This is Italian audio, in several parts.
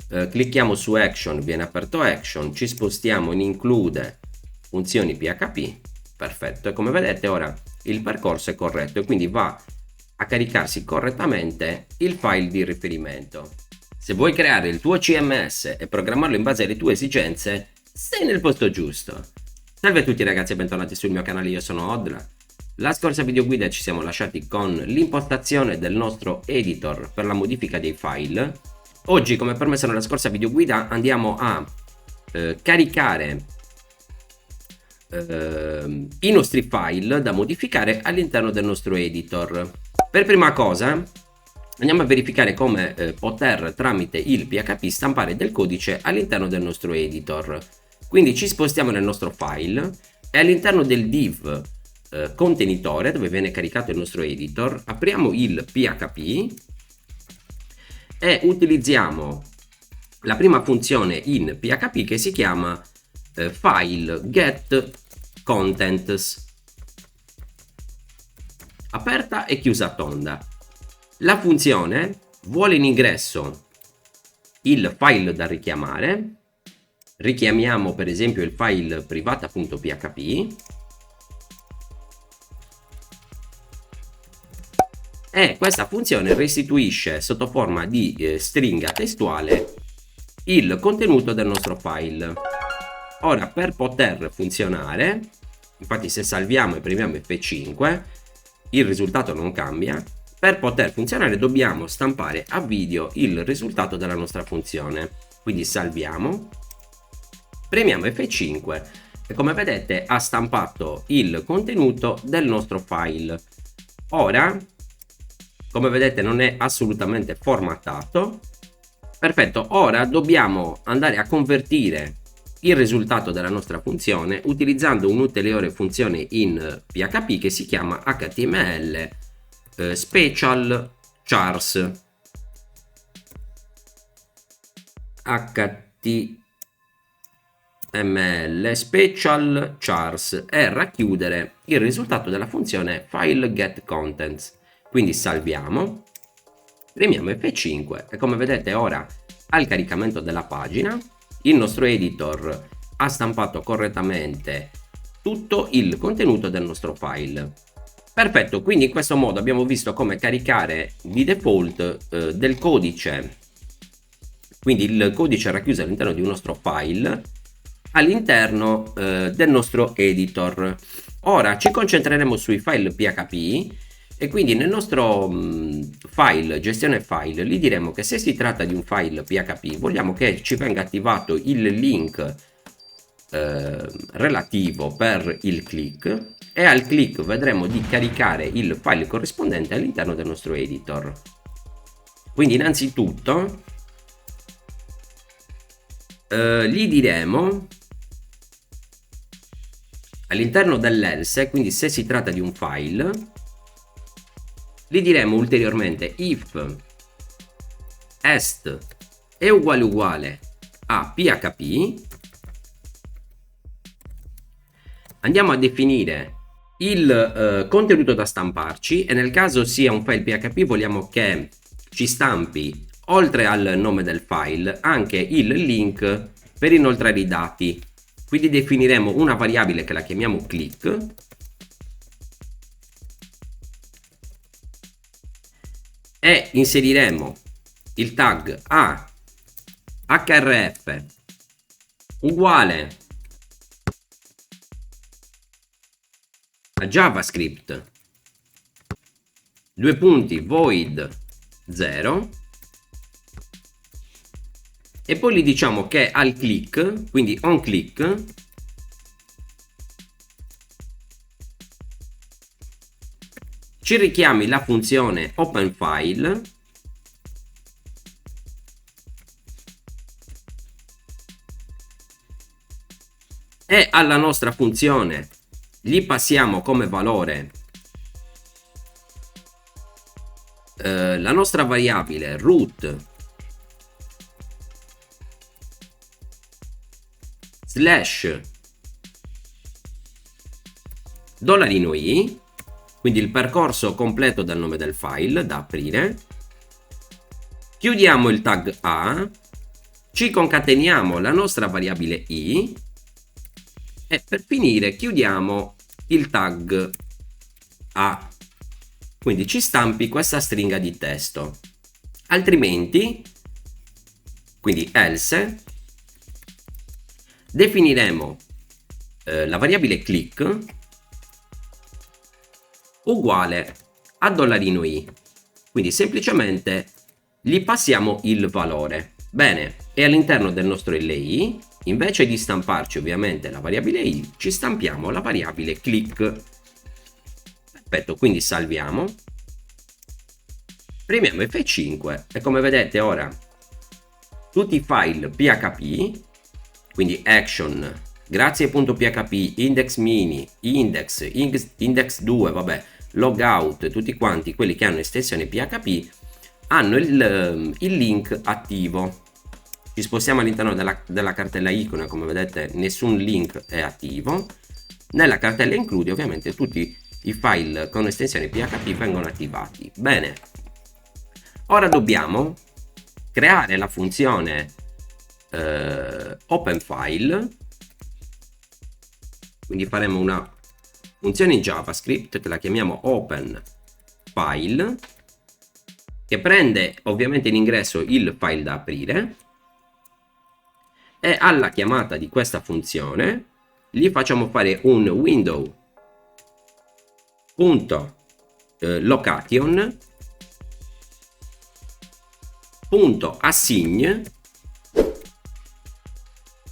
clicchiamo su action, viene aperto action, ci spostiamo in include funzioni PHP, perfetto, e come vedete ora il percorso è corretto e quindi va a caricarsi correttamente il file di riferimento. Se vuoi creare il tuo CMS e programmarlo in base alle tue esigenze, sei nel posto giusto. Salve a tutti ragazzi e bentornati sul mio canale, io sono Odla. La scorsa videoguida ci siamo lasciati con l'impostazione del nostro editor per la modifica dei file. Oggi, come permesso nella scorsa videoguida, andiamo a caricare i nostri file da modificare all'interno del nostro editor. Per prima cosa andiamo a verificare come poter tramite il PHP stampare del codice all'interno del nostro editor. Quindi ci spostiamo nel nostro file e all'interno del div contenitore dove viene caricato il nostro editor apriamo il PHP e utilizziamo la prima funzione in PHP che si chiama file get contents, aperta e chiusa tonda. La funzione vuole in ingresso il file da richiamare, richiamiamo per esempio il file privata.php e questa funzione restituisce sotto forma di stringa testuale il contenuto del nostro file. Ora, per poter funzionare, infatti se salviamo e premiamo F5 il risultato non cambia. Per poter funzionare dobbiamo stampare a video il risultato della nostra funzione, quindi salviamo, premiamo F5 e come vedete ha stampato il contenuto del nostro file. Ora, come vedete, non è assolutamente formattato. Perfetto, ora dobbiamo andare a convertire il risultato della nostra funzione utilizzando un'ulteriore funzione in PHP che si chiama HTML special chars. HTML special chars e racchiudere il risultato della funzione file get contents. Quindi salviamo, premiamo F5 e come vedete ora al caricamento della pagina il nostro editor ha stampato correttamente tutto il contenuto del nostro file. Perfetto, quindi in questo modo abbiamo visto come caricare di default del codice, quindi il codice racchiuso all'interno di un nostro file all'interno del nostro editor. Ora ci concentreremo sui file PHP e quindi nel nostro file gestione file gli diremo che se si tratta di un file PHP vogliamo che ci venga attivato il link relativo per il click e al click vedremo di caricare il file corrispondente all'interno del nostro editor. Quindi innanzitutto gli diremo all'interno dell'else, quindi se si tratta di un file, gli diremo ulteriormente if est è uguale a PHP, andiamo a definire il contenuto da stamparci e nel caso sia un file PHP vogliamo che ci stampi oltre al nome del file anche il link per inoltrare i dati, quindi definiremo una variabile che la chiamiamo click e inseriremo il tag a href uguale a JavaScript due punti void 0 e poi gli diciamo che al click, quindi on click, ci richiami la funzione open file e alla nostra funzione gli passiamo come valore la nostra variabile root slash $i, quindi il percorso completo del nome del file da aprire, chiudiamo il tag A ci concateniamo la nostra variabile i e per finire chiudiamo il tag a, quindi ci stampi questa stringa di testo. Altrimenti, quindi else, definiremo la variabile click uguale a $i, quindi semplicemente gli passiamo il valore. Bene, e all'interno del nostro LI, invece di stamparci ovviamente la variabile i, ci stampiamo la variabile click. Perfetto, quindi salviamo, premiamo F5 e come vedete ora tutti i file PHP, quindi action, grazie.php, index mini, index 2, vabbè, logout, tutti quanti quelli che hanno estensione PHP hanno il link attivo. Ci spostiamo all'interno della cartella icona, come vedete nessun link è attivo. Nella cartella include ovviamente tutti i file con estensione PHP vengono attivati. Bene, ora dobbiamo creare la funzione open file, quindi faremo una funzione in JavaScript che la chiamiamo open file, che prende ovviamente in ingresso il file da aprire e alla chiamata di questa funzione gli facciamo fare un window.location.assign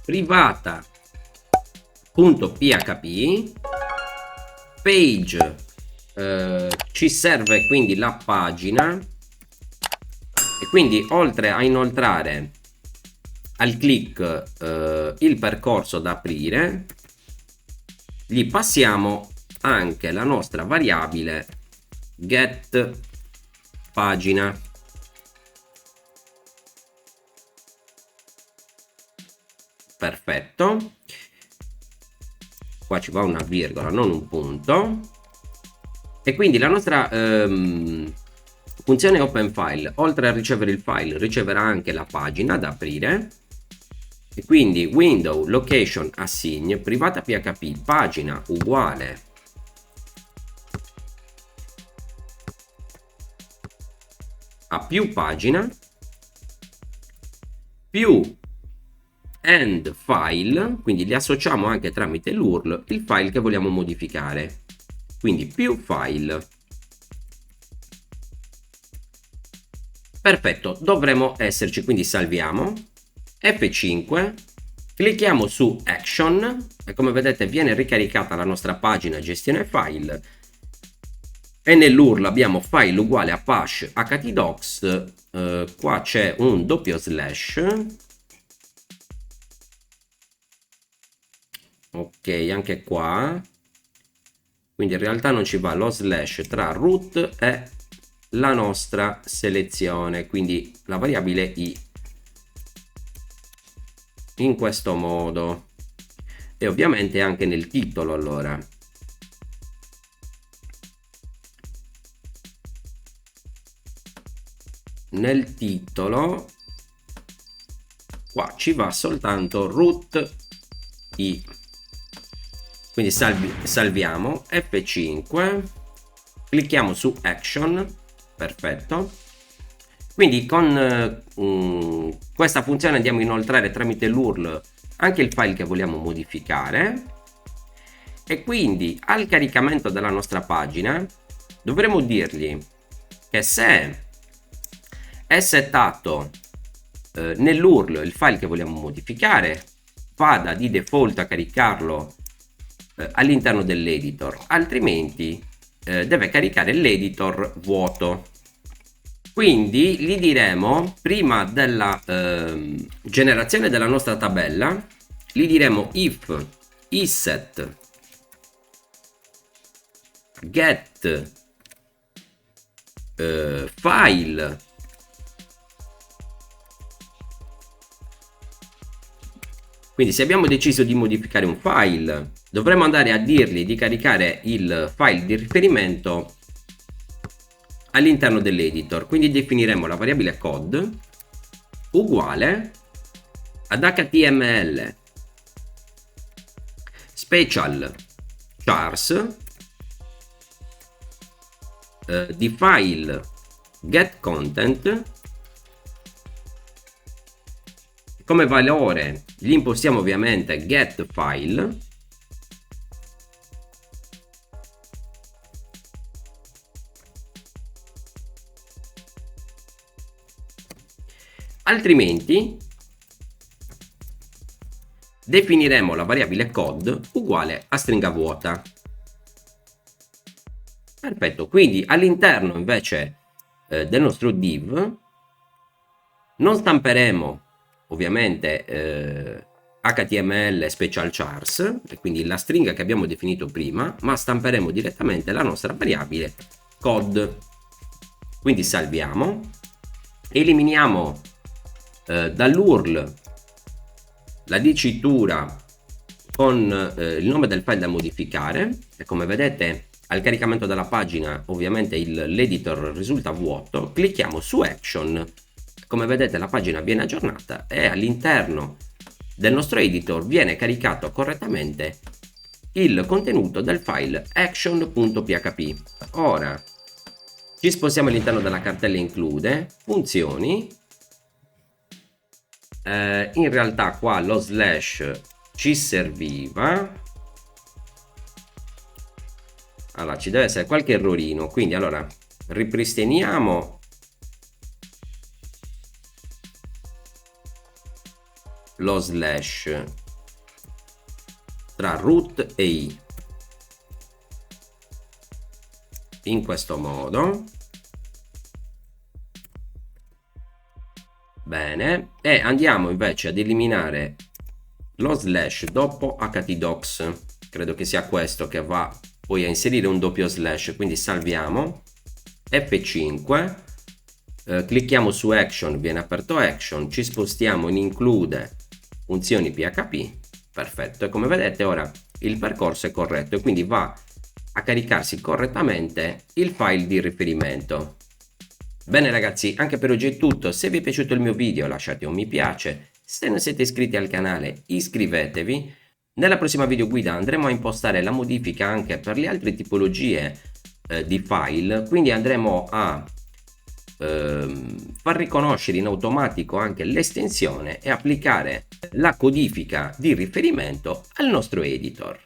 privata.php page, ci serve quindi la pagina, e quindi oltre a inoltrare al click il percorso da aprire, gli passiamo anche la nostra variabile get pagina. Perfetto, qua ci va una virgola, non un punto, e quindi la nostra funzione open file, oltre a ricevere il file, riceverà anche la pagina da aprire, e quindi window location assign privata php pagina uguale a più pagina più end file, quindi li associamo anche tramite l'URL il file che vogliamo modificare, quindi più file. Perfetto, dovremo esserci, quindi salviamo, F5, clicchiamo su action e come vedete viene ricaricata la nostra pagina gestione file e nell'URL abbiamo file uguale a pash htdocs, qua c'è un doppio slash, ok, anche qua, quindi in realtà non ci va lo slash tra root e la nostra selezione, quindi la variabile i, in questo modo, e ovviamente anche nel titolo. Allora nel titolo qua ci va soltanto root i, quindi salviamo, F5, clicchiamo su action. Perfetto, quindi con questa funzione andiamo a inoltrare tramite l'URL anche il file che vogliamo modificare, e quindi al caricamento della nostra pagina dovremo dirgli che se è settato nell'URL il file che vogliamo modificare, vada di default a caricarlo all'interno dell'editor, altrimenti deve caricare l'editor vuoto. Quindi gli diremo, prima della generazione della nostra tabella, gli diremo if isset get file quindi se abbiamo deciso di modificare un file dovremo andare a dirgli di caricare il file di riferimento all'interno dell'editor, quindi definiremo la variabile code uguale ad HTML special chars di file get content. Come valore gli impostiamo ovviamente get file, altrimenti definiremo la variabile code uguale a stringa vuota. Perfetto, quindi all'interno invece del nostro div non stamperemo ovviamente HTML special chars, e quindi la stringa che abbiamo definito prima, ma stamperemo direttamente la nostra variabile code. Quindi salviamo, eliminiamo dall'URL la dicitura con il nome del file da modificare, e come vedete al caricamento della pagina ovviamente l'editor risulta vuoto. Clicchiamo su action, come vedete la pagina viene aggiornata e all'interno del nostro editor viene caricato correttamente il contenuto del file action.php. Ora ci spostiamo all'interno della cartella include, funzioni. In realtà qua lo slash ci serviva, allora ci deve essere qualche errorino, quindi allora ripristiniamo lo slash tra root e i in questo modo. Bene, e andiamo invece ad eliminare lo slash dopo htdocs, credo che sia questo che va poi a inserire un doppio slash, quindi salviamo, F5, clicchiamo su action, viene aperto action, ci spostiamo in include funzioni PHP, perfetto, e come vedete ora il percorso è corretto e quindi va a caricarsi correttamente il file di riferimento. Bene ragazzi, anche per oggi è tutto. Se vi è piaciuto il mio video lasciate un mi piace, se non siete iscritti al canale iscrivetevi. Nella prossima video guida andremo a impostare la modifica anche per le altre tipologie di file, quindi andremo a far riconoscere in automatico anche l'estensione e applicare la codifica di riferimento al nostro editor.